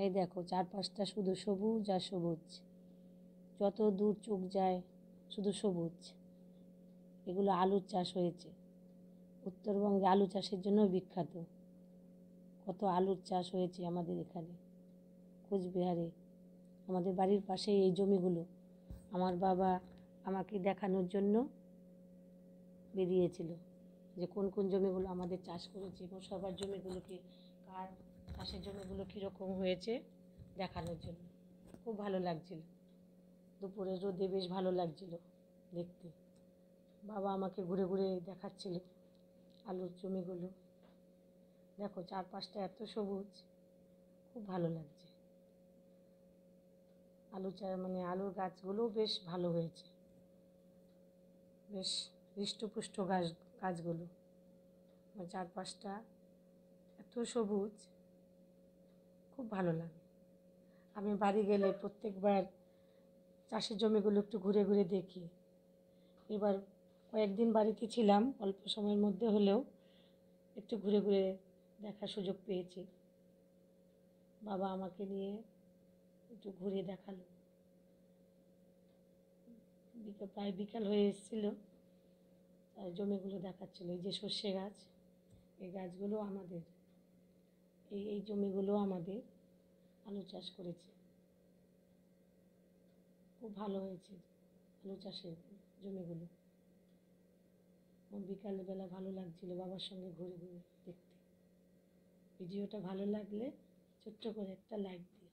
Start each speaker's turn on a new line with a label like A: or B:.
A: এই দেখো চারপাশটা শুধু সবুজ আর সবুজ, যত দূর চোখ যায় শুধু সবুজ। এগুলো আলুর চাষ হয়েছে, উত্তরবঙ্গে আলু চাষের জন্য বিখ্যাত। কত আলুর চাষ হয়েছে আমাদের এখানে কোচবিহারে। আমাদের বাড়ির পাশে এই জমিগুলো আমার বাবা আমাকে দেখানোর জন্য বেরিয়েছিল, যে কোন কোন জমিগুলো আমাদের চাষ করেছে এবং সবার জমিগুলোকে কার চাষের জমিগুলো কীরকম হয়েছে দেখানোর জন্য। খুব ভালো লাগছিল, দুপুরে রোদে বেশ ভালো লাগছিল দেখতে। বাবা আমাকে ঘুরে ঘুরে দেখাচ্ছিল আলুর জমিগুলো। দেখো চারপাশটা এত সবুজ, খুব ভালো লাগছে। আলুর গাছগুলোও বেশ ভালো হয়েছে, বেশ হৃষ্টপুষ্ট গাছগুলো। চারপাশটা এত সবুজ, খুব ভালো লাগে। আমি বাড়ি গেলে প্রত্যেকবার চাষের জমিগুলো একটু ঘুরে ঘুরে দেখি। এবার কয়েকদিন বাড়িতে ছিলাম, অল্প সময়ের মধ্যে হলেও একটু ঘুরে ঘুরে দেখার সুযোগ পেয়েছি। বাবা আমাকে নিয়ে একটু ঘুরিয়ে দেখালো। প্রায় বিকাল হয়ে এসেছিলো, জমিগুলো দেখাচ্ছিলো। এই যে সর্ষে গাছ, এই গাছগুলো আমাদের, এই জমিগুলো আমাদের আলু চাষ করেছে। খুব ভালো হয়েছে আলু চাষের জমিগুলো। বিকালবেলা ভালো লাগছিল বাবার সঙ্গে ঘুরে ঘুরে দেখতে। ভিডিওটা ভালো লাগলে ছোট্ট করে একটা লাইক দিও।